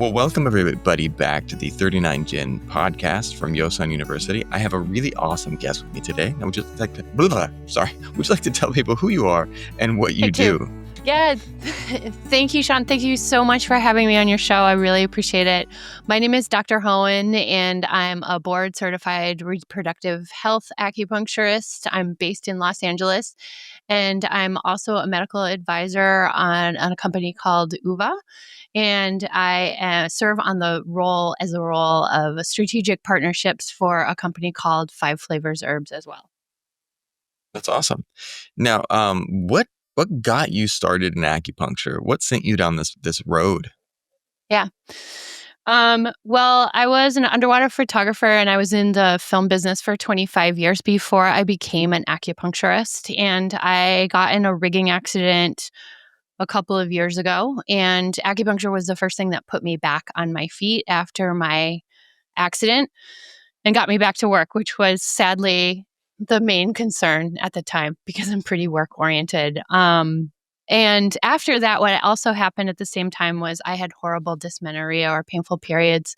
Well, welcome everybody back to the 39 Gin podcast from Yosan University. I have a really awesome guest with me today. I would just like to, would you like to tell people who you are and what you do? Yeah. Thank you, Sean. Thank you so much for having me on your show. I really appreciate it. My name is Dr. Hoehn, and I'm a board-certified reproductive health acupuncturist. I'm based in Los Angeles, and I'm also a medical advisor on a company called UVA. And I serve on the role of strategic partnerships for a company called Five Flavors Herbs as well. That's awesome. Now, what got you started in acupuncture? What sent you down this road? Yeah. Well, I was an underwater photographer and I was in the film business for 25 years before I became an acupuncturist. And I got in a rigging accident a couple of years ago. And acupuncture was the first thing that put me back on my feet after my accident and got me back to work, which was sadly the main concern at the time because I'm pretty work oriented. And after that, what also happened at the same time was I had horrible dysmenorrhea or painful periods.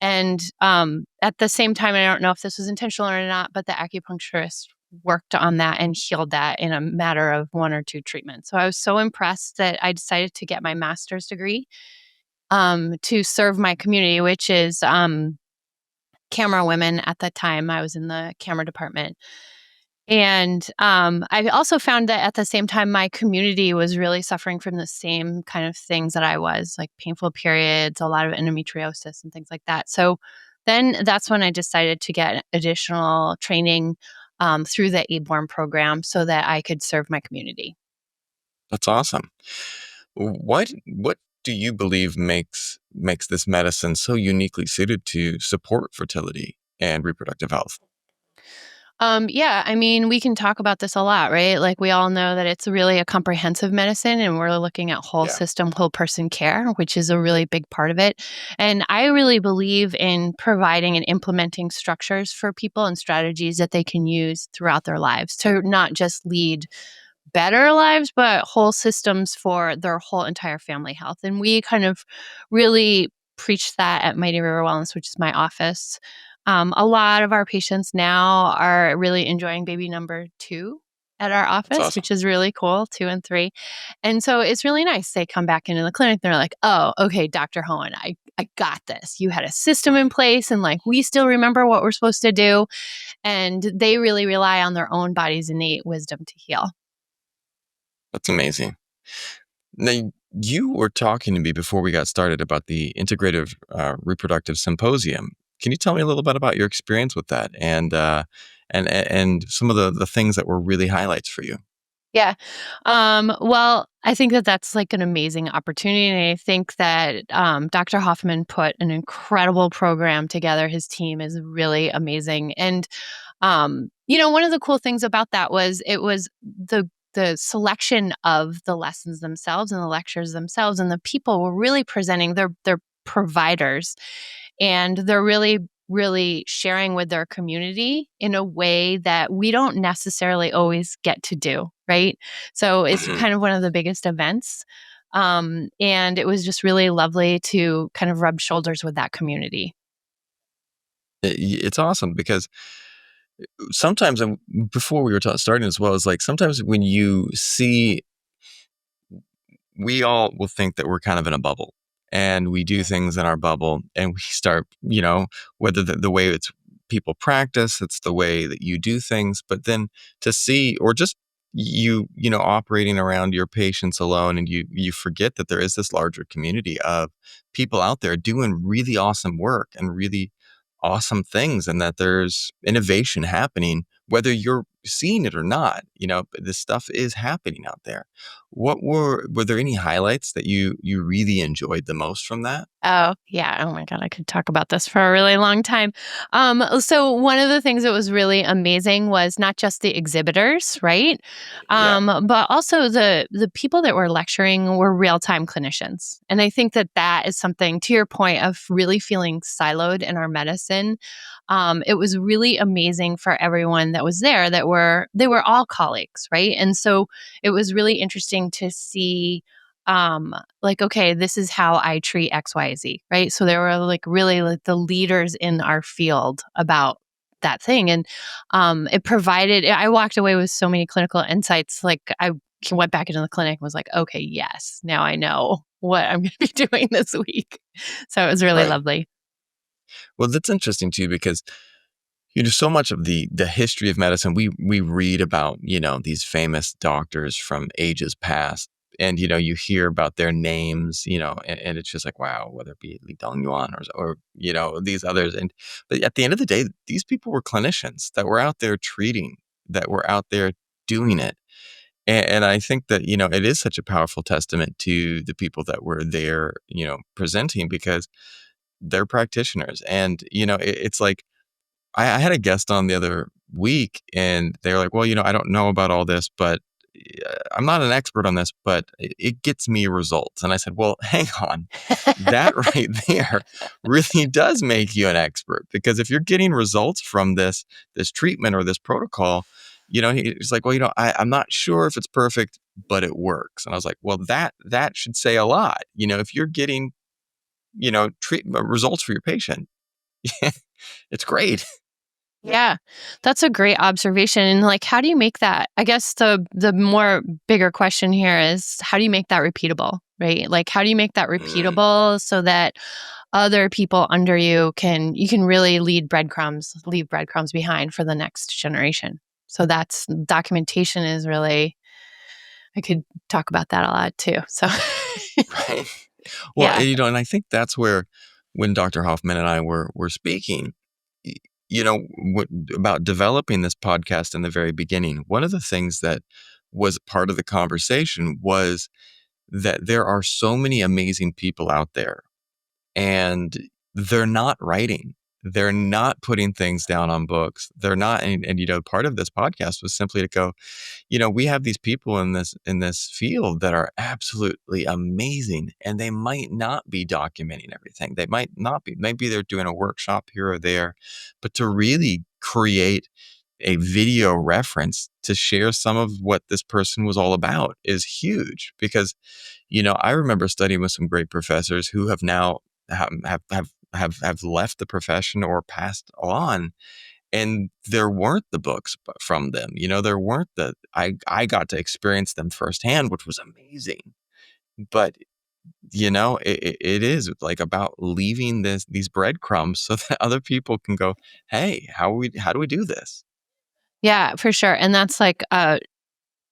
And at the same time, I don't know if this was intentional or not, but the acupuncturist worked on that and healed that in a matter of 1 or 2 treatments. So I was so impressed that I decided to get my master's degree to serve my community, which is camera women at the time. I was in the camera department. And I also found that at the same time, my community was really suffering from the same kind of things that I was, like painful periods, a lot of endometriosis and things like that. So then that's when I decided to get additional training through the ABORN program so that I could serve my community. That's awesome. What do you believe makes this medicine so uniquely suited to support fertility and reproductive health? Yeah, I mean, we can talk about this a lot, right? Like we all know that it's really a comprehensive medicine and we're looking at whole Yeah. system, whole person care, which is a really big part of it. And I really believe in providing and implementing structures for people and strategies that they can use throughout their lives to not just lead better lives, but whole systems for their whole entire family health. And we kind of really preach that at Mighty River Wellness, which is my office. A lot of our patients now are really enjoying baby number 2 at our That's office, awesome. which is really cool, 2 and 3. And so it's really nice. They come back into the clinic. They're like, oh, okay, Dr. Hoehn, I got this. You had a system in place and like we still remember what we're supposed to do. And they really rely on their own body's innate wisdom to heal. That's amazing. Now, you were talking to me before we got started about the integrative reproductive symposium. Can you tell me a little bit about your experience with that and some of the things that were really highlights for you? Yeah. Well, I think that that's like an amazing opportunity. And I think that Dr. Hoffman put an incredible program together. His team is really amazing. And, one of the cool things about that was it was the selection of the lessons themselves and the lectures themselves. And the people were really presenting their providers. And they're really sharing with their community in a way that we don't necessarily always get to do, right? So it's Mhm. kind of one of the biggest events. And it was just really lovely to kind of rub shoulders with that community. It's awesome because sometimes, and before we were starting as well, is like sometimes when you see, we all will think that we're kind of in a bubble and we do things in our bubble and we start, whether the way it's people practice, it's the way that you do things, but then to see, or just operating around your patients alone and you forget that there is this larger community of people out there doing really awesome work and really awesome things and that there's innovation happening whether you're seeing it or not. This stuff is happening out there. What were there any highlights that you really enjoyed the most from that? Oh, yeah. Oh my God. I could talk about this for a really long time. So one of the things that was really amazing was not just the exhibitors, right? Yeah. But also the people that were lecturing were real-time clinicians. And I think that that is something, to your point of really feeling siloed in our medicine. It was really amazing for everyone that was there they were all colleagues, right? And so it was really interesting to see like, okay, this is how I treat XYZ, right? So they were like really like the leaders in our field about that thing. And it provided, I walked away with so many clinical insights. Like I went back into the clinic and was like, okay, yes, now I know what I'm going to be doing this week. So it was really Right. lovely. Well, that's interesting too, because so much of the history of medicine, we read about, these famous doctors from ages past, and you hear about their names, and it's just like, wow, whether it be Li Dongyuan or these others, and but at the end of the day, these people were clinicians that were out there treating, that were out there doing it, and I think that it is such a powerful testament to the people that were there, presenting, because they're practitioners, and it's like I had a guest on the other week, and they're like, "Well, I don't know about all this, but I'm not an expert on this, but it gets me results." And I said, "Well, hang on. That right there really does make you an expert, because if you're getting results from this treatment or this protocol, he's like, "Well, I'm not sure if it's perfect, but it works." And I was like, "Well, that should say a lot. If you're getting, treatment results for your patient, it's great." Yeah, that's a great observation. And like, how do you make that? I guess the more bigger question here is how do you make that repeatable, right? Like, how do you make that Mm, repeatable so that other people under you can really leave breadcrumbs behind for the next generation. So that's documentation is really I could talk about that a lot too. So right. Well, yeah. and I think that's where, when Dr. Hoffman and I were speaking, y- what, about developing this podcast in the very beginning, one of the things that was part of the conversation was that there are so many amazing people out there, and they're not writing. They're not putting things down on books. They're not, and part of this podcast was simply to go, we have these people in this field that are absolutely amazing, and they might not be documenting everything. They might not be. Maybe they're doing a workshop here or there, but to really create a video reference to share some of what this person was all about is huge, because I remember studying with some great professors who have now have left the profession or passed on, and there weren't the books from them. There weren't I got to experience them firsthand, which was amazing. But it is like about leaving these breadcrumbs so that other people can go, hey, how do we do this? Yeah, for sure. And that's like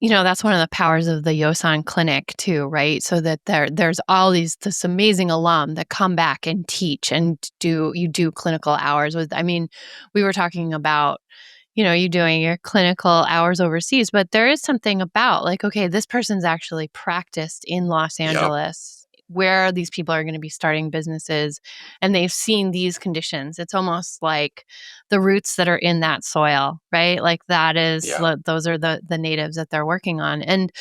that's one of the powers of the Yosan clinic too, right? So that there's all this amazing alum that come back and teach and do clinical hours with. I mean, we were talking about you doing your clinical hours overseas, but there is something about like, okay, this person's actually practiced in Los Yep. Angeles where these people are going to be starting businesses and they've seen these conditions. It's almost like the roots that are in that soil, right? Like that is Yeah. those are the natives that they're working on. And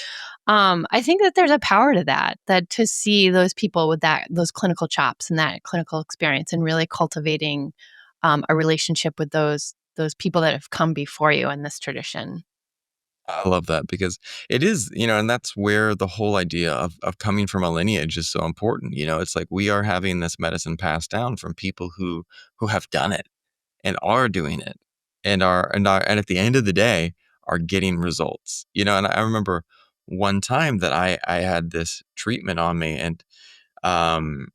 I think that there's a power to that to see those people with those clinical chops and that clinical experience and really cultivating a relationship with those people that have come before you in this tradition. I love that, because it is, and that's where the whole idea of coming from a lineage is so important. It's like we are having this medicine passed down from people who have done it and are doing it, and at the end of the day are getting results. And I remember one time that I had this treatment on me, and um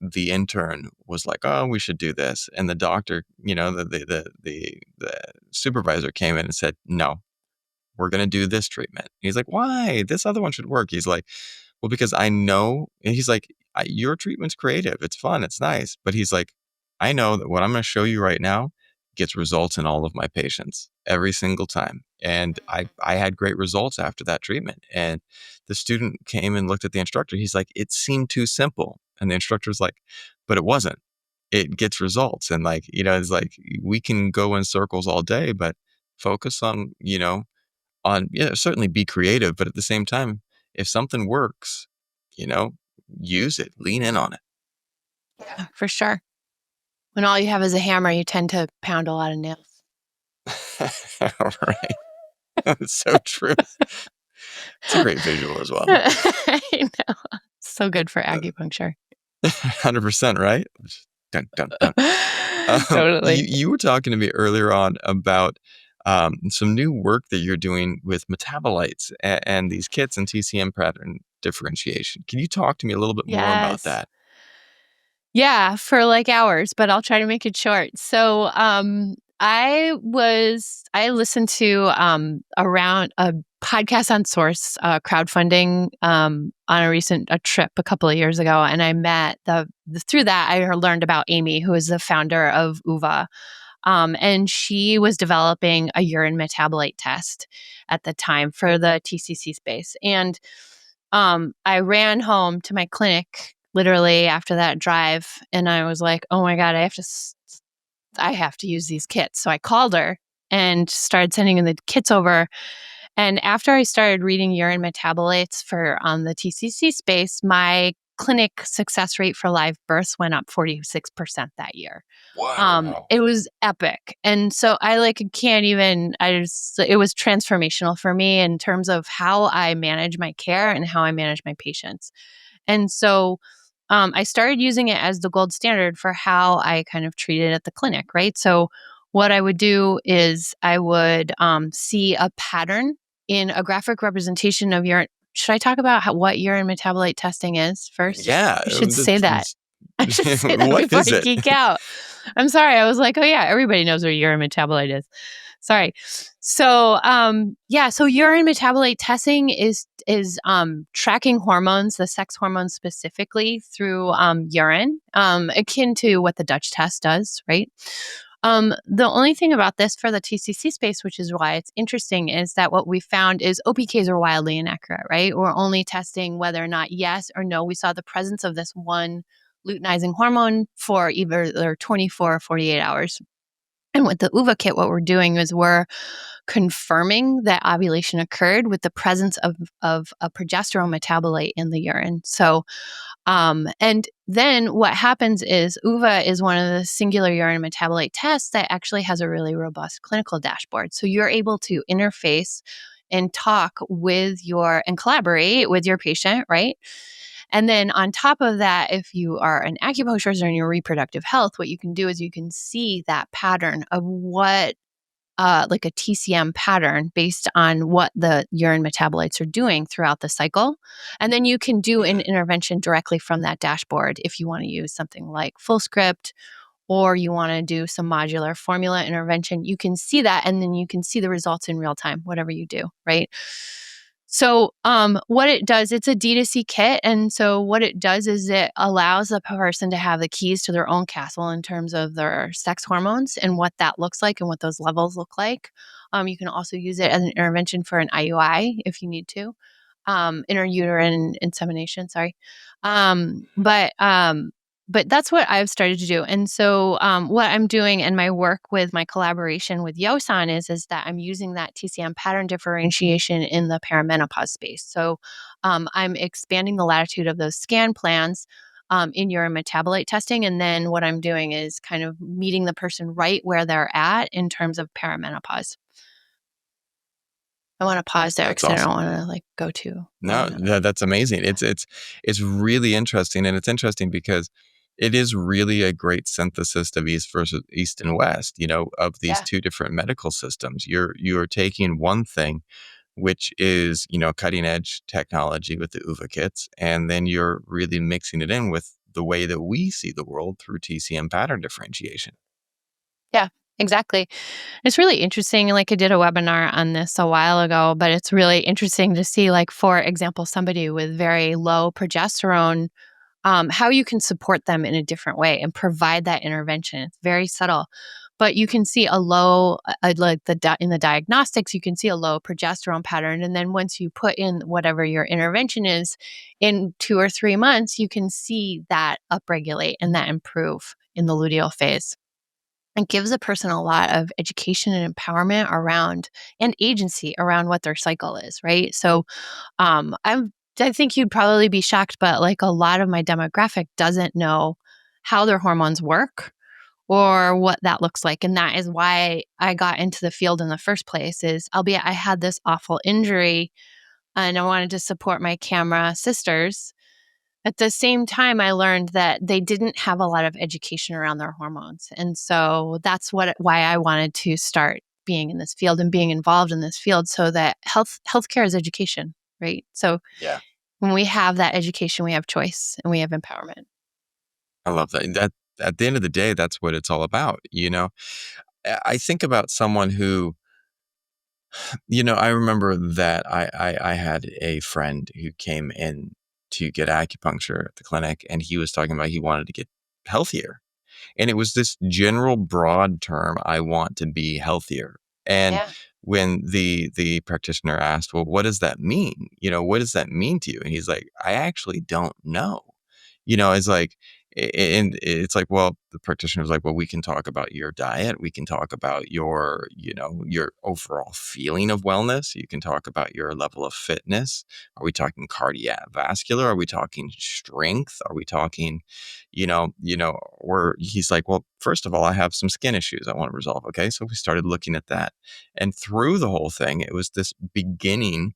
the intern was like, "Oh, we should do this." And the doctor, the supervisor came in and said, "No, we're going to do this treatment." And he's like, "Why? This other one should work." He's like, "Well, because I know," and he's like, "Your treatment's creative. It's fun. It's nice." But he's like, "I know that what I'm going to show you right now gets results in all of my patients every single time." And I had great results after that treatment. And the student came and looked at the instructor. He's like, "It seemed too simple." And the instructor's like, "But it wasn't. It gets results." And like, it's like we can go in circles all day, but focus on, yeah, certainly be creative, but at the same time, if something works, you know, use it, lean in on Yeah, for sure. When all you have is a hammer, you tend to pound a lot of nails. it. Right. That's so true. It's a great visual as well. I know. So good for Uh, acupuncture. 100%, right? Dun, dun, dun. Totally. You were talking to me earlier on about some new work that you're doing with metabolites and these kits and TCM pattern differentiation. Can you talk to me a little bit more about Yes. that? Yeah, for like hours, but I'll try to make it short. So, I listened to around a podcast on Source, crowdfunding on a trip a couple of years ago, and I met through that I learned about Amy, who is the founder of UVA, and she was developing a urine metabolite test at the time for the TCC space, and I ran home to my clinic literally after that drive, and I was like, "Oh my god, I have to use these kits." So I called her and started sending in the kits over. And after I started reading urine metabolites for on the TCC space, my clinic success rate for live births went up 46% that year. Wow. It was epic. And so I like can't even I just it was transformational for me in terms of how I manage my care and how I manage my patients. And so I started using it as the gold standard for how I kind of treated at the clinic, right? So what I would do is I would see a pattern in a graphic representation of urine. Should I talk about what urine metabolite testing is first? Yeah. I should say that. I should say that What before is I it? geek out. I'm sorry. I was like, oh yeah, everybody knows what urine metabolite is. Sorry. So yeah, so urine metabolite testing is tracking hormones, the sex hormones specifically through urine, akin to what the Dutch test does, right? The only thing about this for the TCC space, which is why it's interesting, is that what we found is OPKs are wildly inaccurate, right? We're only testing whether or not yes or no, we saw the presence of this one luteinizing hormone for either 24 or 48 hours. And with the UVA kit, what we're doing is we're confirming that ovulation occurred with the presence of a progesterone metabolite in the urine. So, and then what happens is UVA is one of the singular urine metabolite tests that actually has a really robust clinical dashboard. So you're able to interface and talk with and collaborate with your patient, right? And then on top of that, if you are an acupuncturist or in your reproductive health, what you can do is you can see that pattern of what like a TCM pattern based on what the urine metabolites are doing throughout the cycle. And then you can do an intervention directly from that dashboard if you want to use something like full script or you want to do some modular formula intervention. You can see that and then you can see the results in real time, whatever you do, right? So, what it does, it's a D2C kit. And so, what it does is it allows the person to have the keys to their own castle in terms of their sex hormones and what that looks like and what those levels look like. You can also use it as an intervention for an IUI if you need to, interuterine insemination, sorry. Um, but, um, but that's what I've started to do. And so, what I'm doing in my work with my collaboration with Yosan is that I'm using that TCM pattern differentiation in the perimenopause space. So, I'm expanding the latitude of those scan plans in your metabolite testing. And then what I'm doing is kind of meeting the person right where they're at in terms of perimenopause. I want to pause there That's because I don't awesome. want to like go too No, long on it. that's amazing. It's really interesting, and it's interesting because it is really a great synthesis of East and West, of these Yeah. two different medical systems. You're taking one thing, which is, cutting edge technology with the UVA kits, and then you're really mixing it in with the way that we see the world through TCM pattern differentiation. Yeah, exactly. It's really interesting. Like I did a webinar on this a while ago, but it's really interesting to see, like, for example, somebody with very low progesterone, how you can support them in a different way and provide that intervention. It's very subtle. But you can see a low, in the diagnostics, you can see a low progesterone pattern. And then once you put in whatever your intervention is, in 2 or 3 months, you can see that upregulate and that improve in the luteal phase. It gives a person a lot of education and empowerment around and agency around what their cycle is, right? So, I think you'd probably be shocked, but like a lot of my demographic doesn't know how their hormones work or what that looks like. And that is why I got into the field in the first place is albeit I had this awful injury and I wanted to support my camera sisters At the same time, I learned that they didn't have a lot of education around their hormones. And so that's why I wanted to start being in this field and being involved in this field, so that healthcare is education, right? So Yeah. when we have that education, we have choice and we have empowerment. I love that. That at the end of the day, that's what it's all about. I think about someone who, I remember that I had a friend who came in to get acupuncture at the clinic, and he was talking about he wanted to get healthier. And it was this general broad term, I want to be healthier. And Yeah. when the practitioner asked, well, what does that mean? What does that mean to you? And he's like, I actually don't know. It's like, and it's like, well, the practitioner was like, well, we can talk about your diet. We can talk about your overall feeling of wellness. You can talk about your level of fitness. Are we talking cardiovascular? Are we talking strength? Are we talking, where he's like, well, first of all, I have some skin issues I want to resolve. Okay. So we started looking at that. And through the whole thing, it was this beginning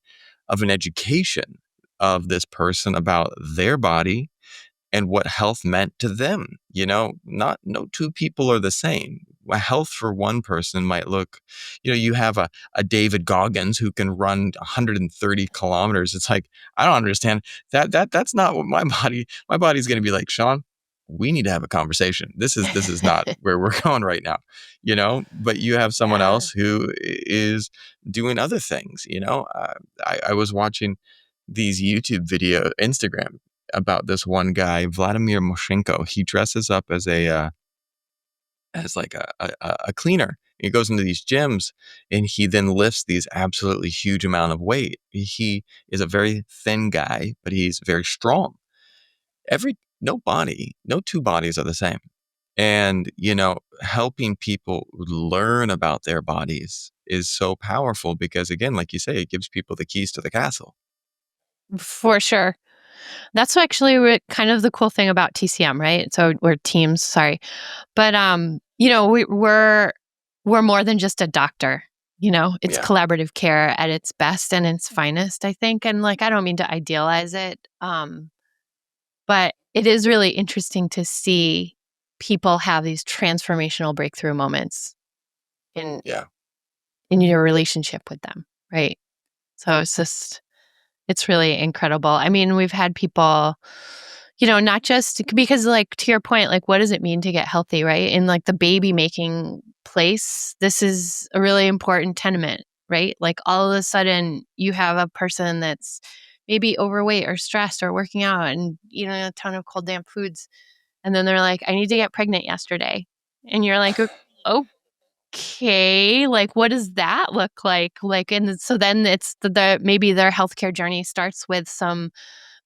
of an education of this person about their body and what health meant to them. Not no two people are the same. Health for one person might look, you have a David Goggins who can run 130 kilometers. It's like, I don't understand that's not what my body's going to be like, Sean. We need to have a conversation. This is not where we're going right now, but you have someone Yeah. else who is doing other things. I was watching these YouTube Instagram about this one guy, Vladimir Moshenko. He dresses up as like a cleaner. He goes into these gyms and he then lifts these absolutely huge amount of weight. He is a very thin guy, but he's very strong. No two bodies are the same. And, helping people learn about their bodies is so powerful because, again, like you say, it gives people the keys to the castle. For sure. That's actually kind of the cool thing about TCM, right? So we're teams, sorry. But we're more than just a doctor. It's Yeah. collaborative care at its best and its finest, I think. And like, I don't mean to idealize it, but it is really interesting to see people have these transformational breakthrough moments in Yeah. in your relationship with them, right? So it's really incredible. I mean, we've had people, not just because, like, to your point, like, what does it mean to get healthy, right? In like the baby making place, this is a really important tenement, right? Like, all of a sudden, you have a person that's maybe overweight or stressed or working out and eating a ton of cold, damp foods. And then they're like, I need to get pregnant yesterday. And you're like, okay, like, what does that look like? Like, and so then it's maybe their healthcare journey starts with some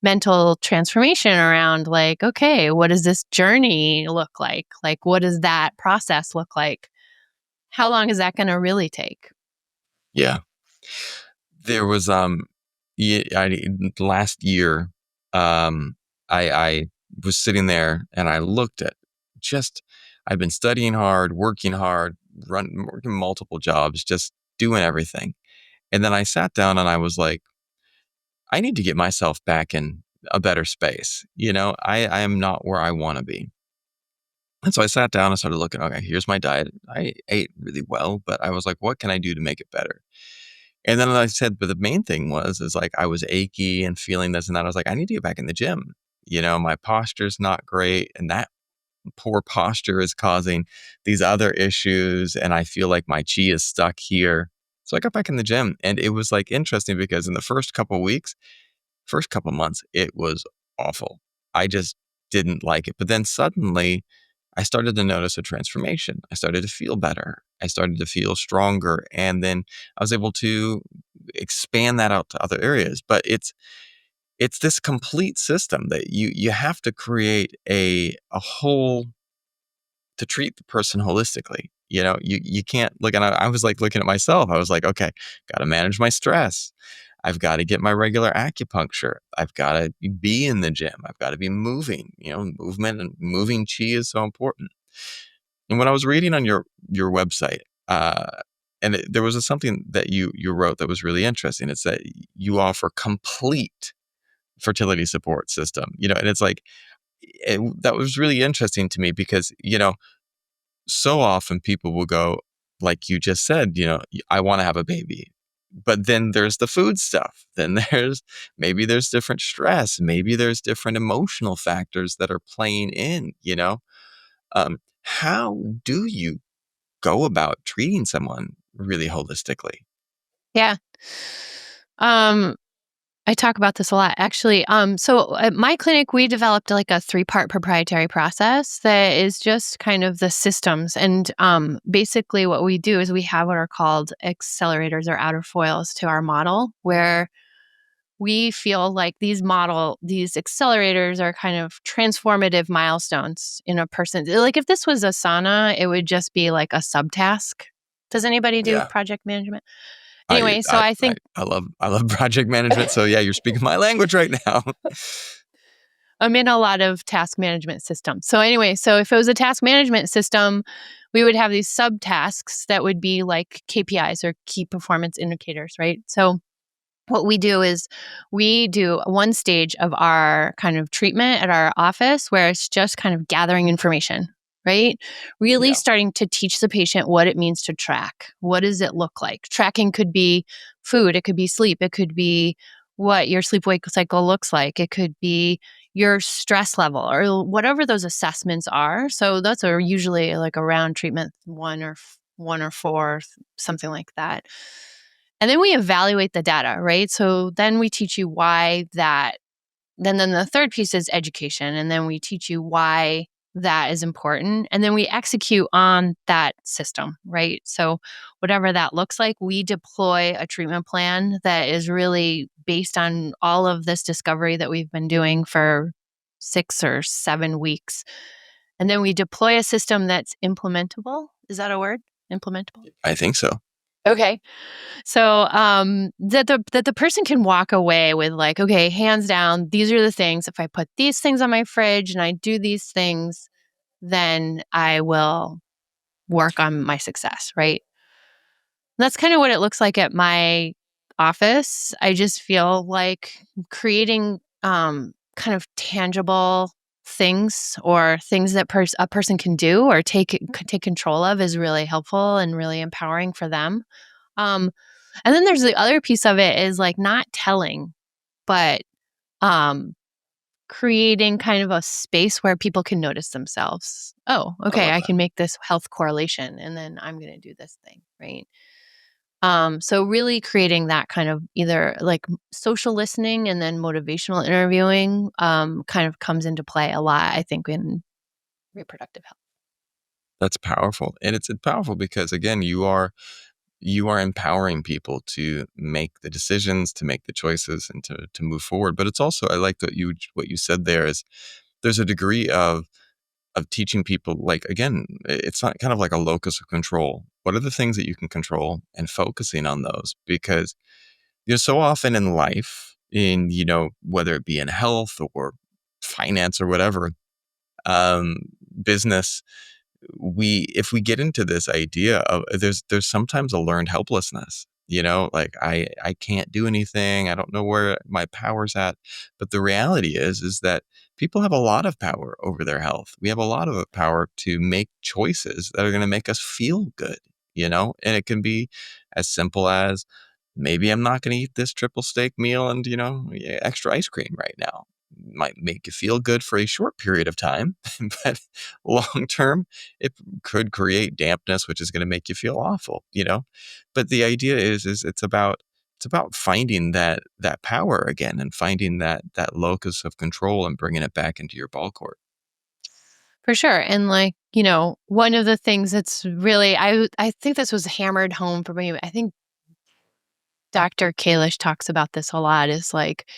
mental transformation around, like, okay, what does this journey look like? Like, what does that process look like? How long is that going to really take? Yeah. There was yeah, last year, I was sitting there and I looked at just I've been studying hard, working multiple jobs, just doing everything. And then I sat down and I was like, I need to get myself back in a better space. I am not where I want to be. And so I sat down and started looking, okay, here's my diet. I ate really well, but I was like, what can I do to make it better? And then I said, but the main thing is like I was achy and feeling this and that. I was like, I need to get back in the gym. My posture's not great. And that poor posture is causing these other issues. And I feel like my chi is stuck here. So I got back in the gym. And it was like interesting because in the first couple of weeks, first couple months, it was awful. I just didn't like it. But then suddenly I started to notice a transformation. I started to feel better. I started to feel stronger. And then I was able to expand that out to other areas. But it's this complete system that you have to create a whole to treat the person holistically. You can't look, and I was like looking at myself. I was like, okay, got to manage my stress. I've got to get my regular acupuncture. I've got to be in the gym. I've got to be moving. Movement and moving chi is so important. And when I was reading on your website, and there was something that you wrote that was really interesting. It's that you offer complete fertility support system, and it's like, that was really interesting to me because, so often people will go, like you just said, I want to have a baby. But then there's the food stuff. Then maybe there's different stress. Maybe there's different emotional factors that are playing in. How do you go about treating someone really holistically? Yeah. Um, I talk about this a lot, actually. So at my clinic, we developed like a three-part proprietary process that is just kind of the systems. And basically, what we do is we have what are called accelerators or outer foils to our model, where we feel like these accelerators are kind of transformative milestones in a person. Like if this was Asana, it would just be like a subtask. Does anybody do Yeah. project management? I Anyway, so I I I think I love project management. So yeah, you're speaking my language right now. I'm in a lot of task management systems. So anyway, so if it was a task management system, we would have these subtasks that would be like KPIs or key performance indicators, right? So what we do is we do one stage of our kind of treatment at our office where it's just kind of gathering information, right? Really Yeah. starting to teach the patient what it means to track. What does it look like? Tracking could be food, it could be sleep, it could be what your sleep wake cycle looks like, it could be your stress level or whatever those assessments are. So those are usually like around treatment one or four, something like that. And then we evaluate the data, right? So then we teach you why that. Then the third piece is education. And then we teach you why that is important. And then we execute on that system, right? So whatever that looks like, we deploy a treatment plan that is really based on all of this discovery that we've been doing for 6 or 7 weeks. And then we deploy a system that's implementable. Is that a word? Implementable? I think so. Okay. So that the person can walk away with like, okay, hands down, these are the things. If I put these things on my fridge and I do these things, then I will work on my success, right? That's kind of what it looks like at my office. I just feel like creating kind of tangible things or things that a person can do or take control of is really helpful and really empowering for them. Um, and then there's the other piece of it is like not telling, but um, creating kind of a space where people can notice themselves. Oh, I okay, love I that. can make this health correlation and then I'm going to do this thing, right? So really creating that kind of either like social listening and then motivational interviewing kind of comes into play a lot, I think, in reproductive health. That's powerful. And it's powerful because again, you are empowering people to make the decisions, to make the choices, and to move forward. But it's also, I like what you said there is there's a degree of teaching people, like, again, it's not kind of like a locus of control. What are the things that you can control and focusing on those? Because so often in life, in whether it be in health or finance or whatever, um, business, if we get into this idea of there's sometimes a learned helplessness, like I can't do anything, I don't know where my power's at. But the reality is that people have a lot of power over their health. We have a lot of power to make choices that are going to make us feel good, and it can be as simple as, maybe I'm not going to eat this triple steak meal and, extra ice cream right now. Might make you feel good for a short period of time, but long term, it could create dampness, which is going to make you feel awful. But the idea is it's about finding that power again and finding that locus of control and bringing it back into your ball court. For sure. And like, one of the things that's really I think this was hammered home for me. I think Dr. Kalish talks about this a lot is like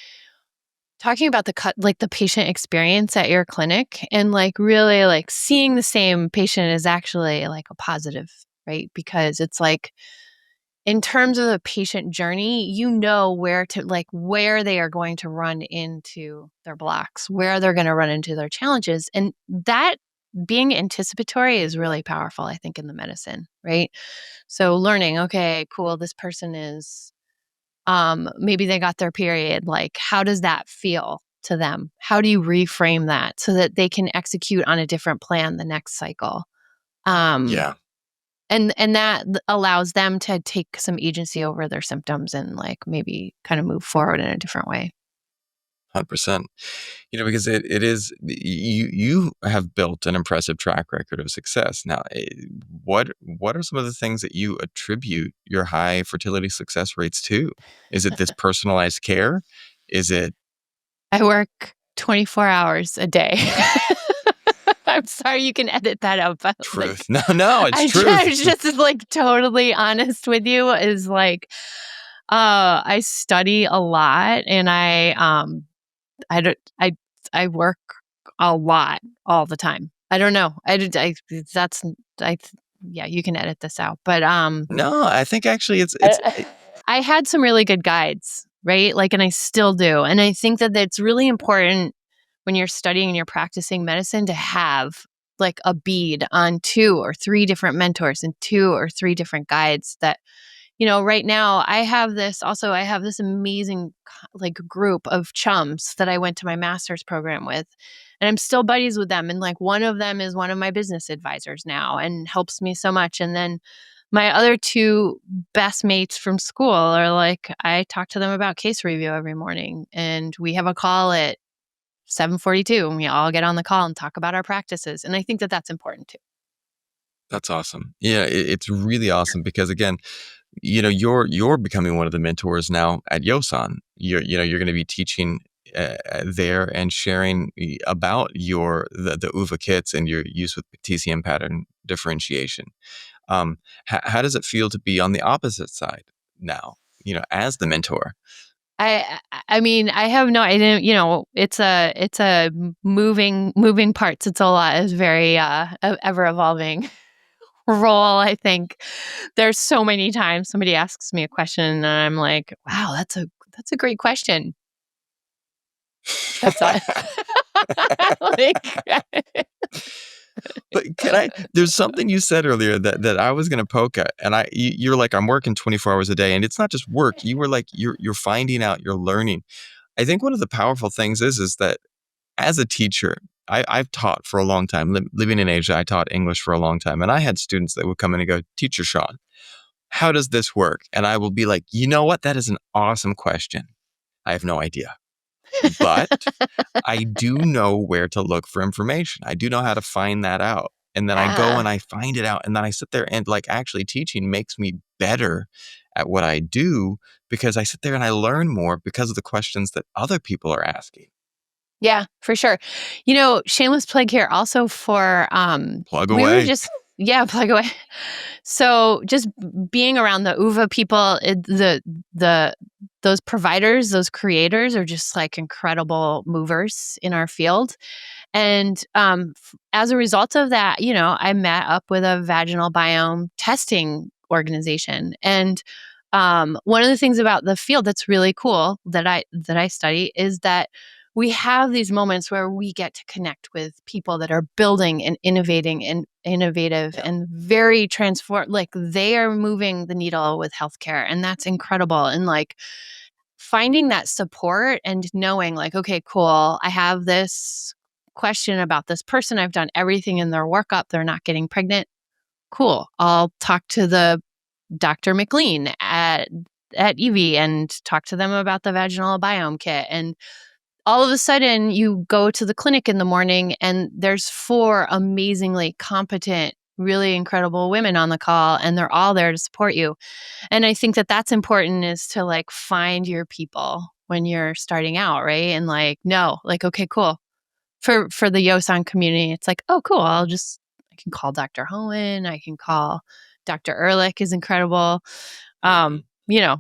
talking about the patient experience at your clinic and like really like seeing the same patient is actually like a positive, right? Because it's like in terms of the patient journey, where they are going to run into their blocks, where they're going to run into their challenges. And that being anticipatory is really powerful, I think, in the medicine, right? So learning, okay, cool, this person is maybe they got their period. Like, how does that feel to them? How do you reframe that so that they can execute on a different plan the next cycle? Um, Yeah. and that allows them to take some agency over their symptoms and like maybe kind of move forward in a different way. 100%. Because it is you have built an impressive track record of success. Now, what are some of the things that you attribute your high fertility success rates to? Is it this personalized care? Is it I work 24 hours a day. I'm sorry, you can edit that out, but truth? like, No, no, it's truth. I just like totally honest with you is like, I study a lot and I don't, I work a lot all the time. I don't know. That's, I, yeah, you can edit this out, but, No, I think actually I I had some really good guides, right? Like, and I still do. And I think that it's really important when you're studying and you're practicing medicine to have like a bead on 2 or 3 different mentors and 2 or 3 different guides that, right now I have this amazing like group of chums that I went to my master's program with. And I'm still buddies with them. And like one of them is one of my business advisors now and helps me so much. And then my other 2 best mates from school are like, I talk to them about case review every morning. And we have a call at 7:42 and we all get on the call and talk about our practices. And I think that that's important too. That's awesome. Yeah, it's really awesome because again, you're becoming one of the mentors now at Yosan. You're going to be teaching there and sharing about the UVA kits and your use with TCM pattern differentiation. How does it feel to be on the opposite side now? As the mentor. I mean, I have no idea, it's a moving parts. It's a lot. It's very ever evolving role, I think. There's so many times somebody asks me a question and I'm like, "Wow, that's a great question." That's all. Like But can I? There's something you said earlier that I was going to poke at, and you're like, I'm working 24 hours a day, and it's not just work. You were like, you're finding out, you're learning. I think one of the powerful things is that as a teacher, I've taught for a long time. Living in Asia, I taught English for a long time, and I had students that would come in and go, "Teacher Sean, how does this work?" And I will be like, you know what? That is an awesome question. I have no idea, but I do know where to look for information. I do know how to find that out. And then I go Yeah. and I find it out. And then I sit there and like actually teaching makes me better at what I do because I sit there and I learn more because of the questions that other people are asking. Yeah, for sure. Shameless plug here also for Plug we were away. just yeah, plug away. So just being around the UVA people, the those providers, those creators are just like incredible movers in our field. And as a result of that, I met up with a vaginal biome testing organization. And one of the things about the field that's really cool that I study is that we have these moments where we get to connect with people that are building and innovating and innovative Yeah. and very transform like they are moving the needle with healthcare and that's incredible and like finding that support and knowing like okay cool I have this question about this person. I've done everything in their workup. They're not getting pregnant. Cool. I'll talk to the Dr. McLean at Evie and talk to them about the vaginal biome kit. And all of a sudden, you go to the clinic in the morning and there's 4 amazingly competent, really incredible women on the call, and they're all there to support you. And I think that that's important is to like find your people when you're starting out, right? And like, no, like, okay, cool for the Yosan community, it's like, oh, cool. I can call Dr. Hoehn. I can call Dr. Ehrlich is incredible. Mhm. You know,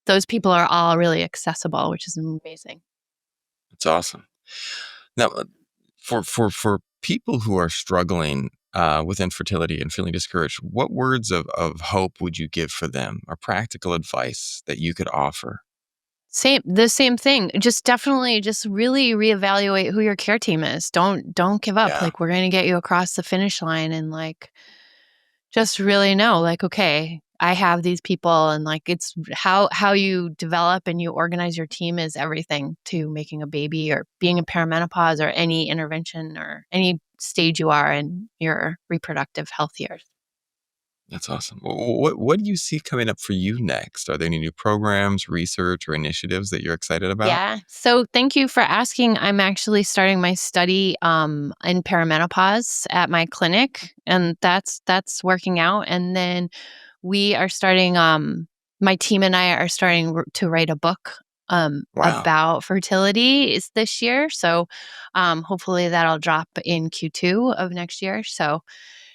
those people are all really accessible, which is amazing. It's awesome. Now, for people who are struggling with infertility and feeling discouraged, what words of hope would you give for them or practical advice that you could offer? The same thing. Just definitely just really reevaluate who your care team is. Don't give up. Yeah. Like we're going to get you across the finish line and like just really know like okay, I have these people, and like it's how you develop and you organize your team is everything to making a baby or being in perimenopause or any intervention or any stage you are in your reproductive health years. That's awesome. What do you see coming up for you next? Are there any new programs, research, or initiatives that you're excited about? Yeah. So thank you for asking. I'm actually starting my study in perimenopause at my clinic, and that's working out. And then we are starting. My team and I are starting to write a book Wow, about fertility is this year. So hopefully that'll drop in Q2 of next year. So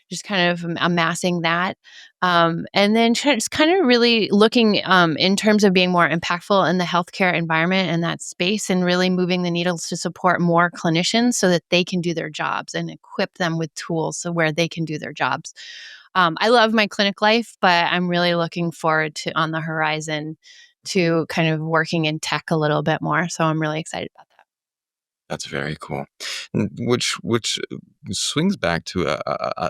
just kind of amassing that. And then just kind of really looking in terms of being more impactful in the healthcare environment and that space and really moving the needles to support more clinicians so that they can do their jobs and equip them with tools so where they can do their jobs. I love my clinic life, but I'm really looking forward to on the horizon to kind of working in tech a little bit more. So I'm really excited about that. that's very cool. Which swings back to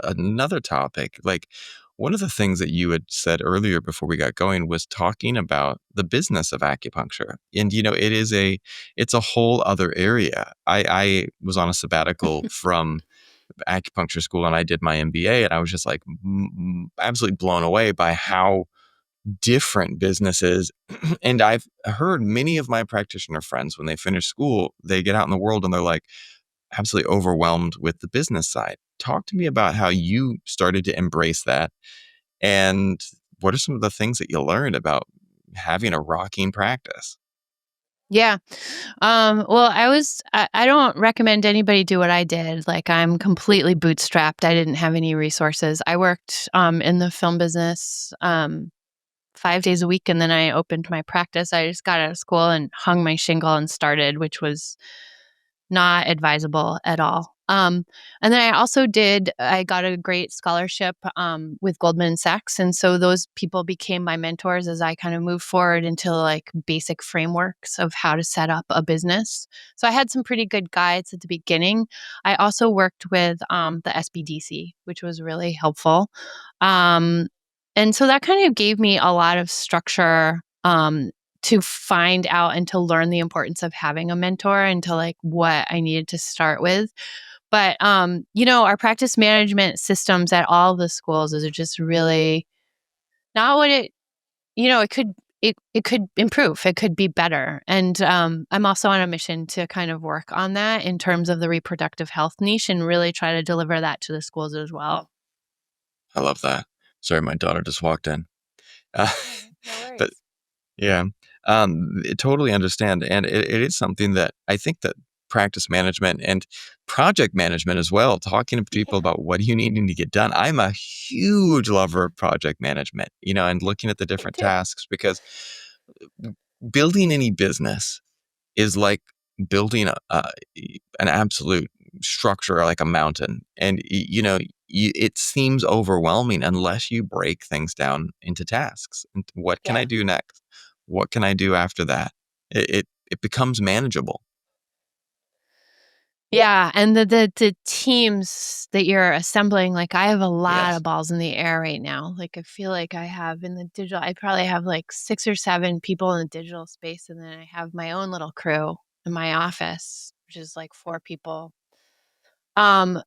another topic. Like one of the things that you had said earlier before we got going was talking about the business of acupuncture, and it's a whole other area. I was on a sabbatical from acupuncture school and I did my MBA, and I was just like absolutely blown away by how different businesses. And I've heard many of my practitioner friends, when they finish school, they get out in the world and they're like absolutely overwhelmed with the business side. Talk to me about how you started to embrace that, and what are some of the things that you learned about having a rocking practice? Yeah. Well, I don't recommend anybody do what I did. Like I'm completely bootstrapped. I didn't have any resources. I worked in the film business 5 days a week and then I opened my practice. I just got out of school and hung my shingle and started, which was not advisable at all. And then I got a great scholarship with Goldman Sachs. And so those people became my mentors as I kind of moved forward into like basic frameworks of how to set up a business. So I had some pretty good guides at the beginning. I also worked with the SBDC, which was really helpful. Um, and so that kind of gave me a lot of structure. To find out and to learn the importance of having a mentor and to like what I needed to start with. But our practice management systems at all the schools is just really not what it could improve. It could be better. And I'm also on a mission to kind of work on that in terms of the reproductive health niche and really try to deliver that to the schools as well. I love that. Sorry, my daughter just walked in. Uh, No but worries. yeah, I totally understand, and it is something that I think that practice management and project management as well, talking to people Yeah, about what are you needing to get done. I'm a huge lover of project management, and looking at the me different too. tasks, because building any business is like building an absolute structure like a mountain. And, it seems overwhelming unless you break things down into tasks. And what can I Yeah. do next? What can I do after that? It becomes manageable. Yeah, and the teams that you're assembling, like, I have a lot of Yes. balls in the air right now. Like, I feel like I have in the digital I probably have, like, 6 or 7 people in the digital space, and then I have my own little crew in my office, which is, like, 4 people. Um,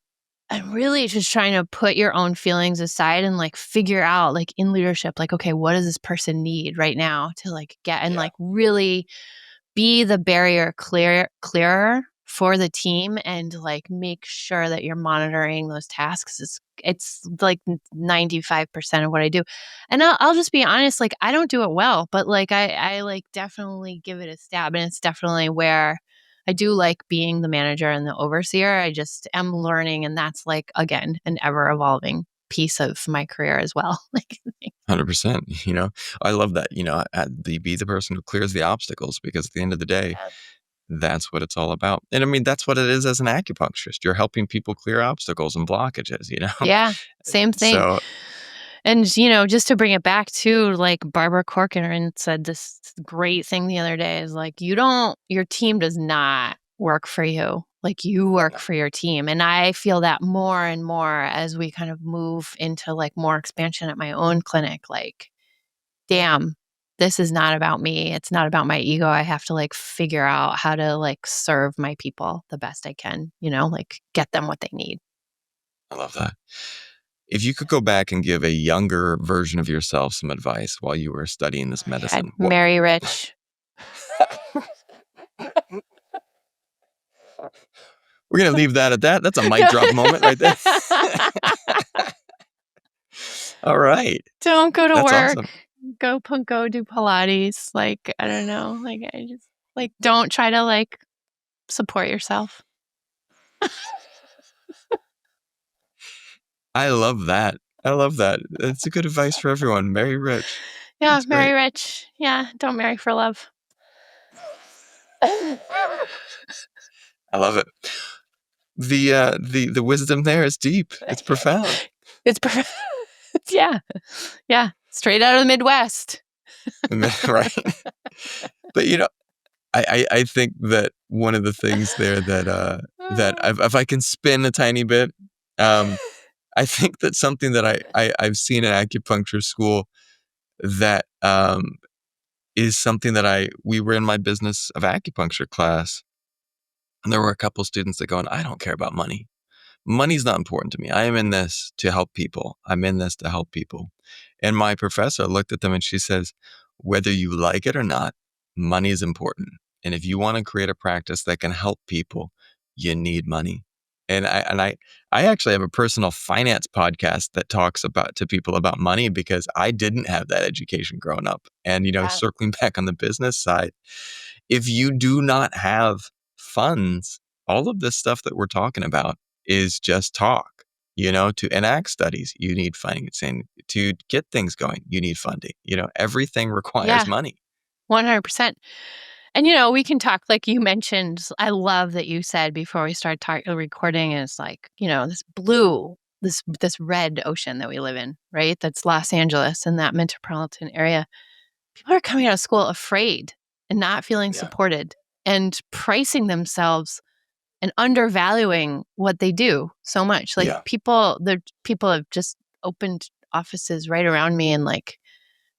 and really just trying to put your own feelings aside and, like, figure out, like, in leadership, like, "Okay, what does this person need right now to, like, get" and, Yeah. like, really be the barrier clearer for the team and like make sure that you're monitoring those tasks. It's like 95% of what I do. And I'll just be honest, like I don't do it well, but like I like definitely give it a stab. And it's definitely where I do like being the manager and the overseer. I just am learning. And that's like, again, an ever evolving piece of my career as well. Like, 100%. I love that, be the person who clears the obstacles, because at the end of the day, yeah. that's what it's all about. And I mean, that's what it is as an acupuncturist. You're helping people clear obstacles and blockages. Yeah, same thing. So, And, just to bring it back to like Barbara Corcoran said this great thing the other day is like, your team does not work for you. Like you work no, for your team. And I feel that more and more as we kind of move into like more expansion at my own clinic. Like damn, this is not about me. It's not about my ego. I have to like figure out how to like serve my people the best I can, like get them what they need. I love that. If you could go back and give a younger version of yourself some advice while you were studying this I'd medicine, what? marry rich. We're going to leave that at that. That's a mic drop moment right there. All right. Don't go to That's work. awesome. Go do Pilates. Like, I don't know. Like, I just like don't try to like support yourself. I love that. I love that. That's a good advice for everyone. Marry rich. Yeah, That's marry great. rich. Yeah, don't marry for love. I love it. The wisdom there is deep. It's profound. It's yeah. Yeah. Straight out of the Midwest. Right. But I think that one of the things there that if I can spin a tiny bit, I think that something that I've seen in acupuncture school that is something that we were in my business of acupuncture class, and there were a couple students that going, I don't care about money. Money's not important to me. I am in this to help people. I'm in this to help people. And my professor looked at them and she says, whether you like it or not, money is important. And if you want to create a practice that can help people, you need money. And I actually have a personal finance podcast that talks to people about money because I didn't have that education growing up. And, circling back on the business side, if you do not have funds, all of this stuff that we're talking about is just talk. To enact studies, you need financing. To get things going, you need funding. Everything requires money. 100%. And, we can talk, like you mentioned, I love that you said before we started recording is like, this blue, this red ocean that we live in, right? That's Los Angeles and that metropolitan area. People are coming out of school afraid and not feeling supported and pricing themselves and undervaluing what they do so much. Like people have just opened offices right around me and like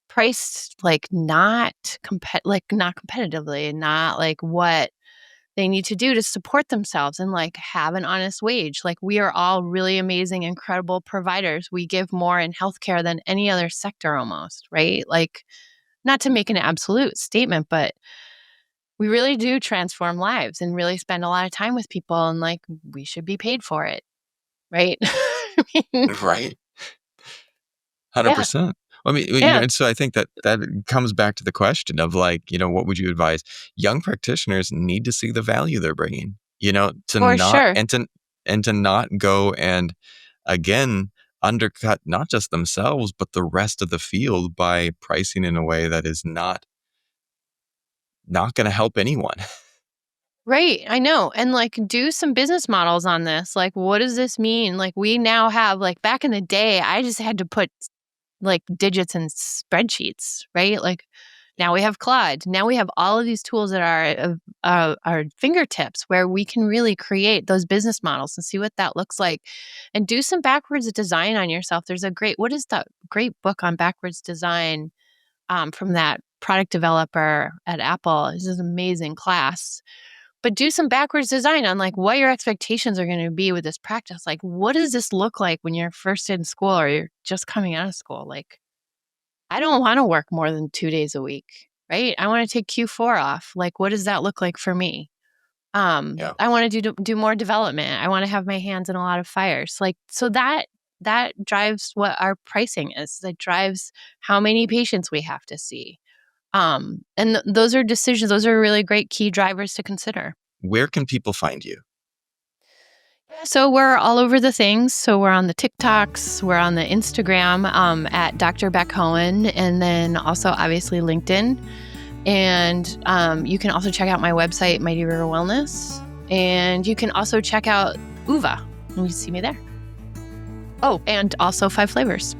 priced like not competitively, not like what they need to do to support themselves and like have an honest wage. Like we are all really amazing, incredible providers. We give more in healthcare than any other sector almost, right? Like not to make an absolute statement, but we really do transform lives and really spend a lot of time with people and like we should be paid for it. Right. Right. 100%. I mean, and so I think that comes back to the question of like, what would you advise? Young practitioners need to see the value they're bringing, to not go and again, undercut not just themselves, but the rest of the field by pricing in a way that is not going to help anyone. Right. I know. And like do some business models on this. Like, what does this mean? Like we now have like back in the day, I just had to put like digits in spreadsheets, right? Like now we have Claude. Now we have all of these tools at our fingertips where we can really create those business models and see what that looks like and do some backwards design on yourself. There's what is that great book on backwards design from that product developer at Apple? This is an amazing class. But do some backwards design on like what your expectations are going to be with this practice. Like, what does this look like when you're first in school or you're just coming out of school? Like, I don't want to work more than 2 days a week, right? I want to take Q4 off. Like, what does that look like for me? I want to do more development. I want to have my hands in a lot of fires. Like, so that drives what our pricing is. That drives how many patients we have to see. And those are decisions. Those are really great key drivers to consider. Where can people find you? So we're all over the things. So we're on the TikToks, we're on the Instagram at Dr. Beck Hoehn, and then also obviously LinkedIn. And you can also check out my website, Mighty River Wellness, and you can also check out UVA, and you see me there. Oh, and also 5 Flavors.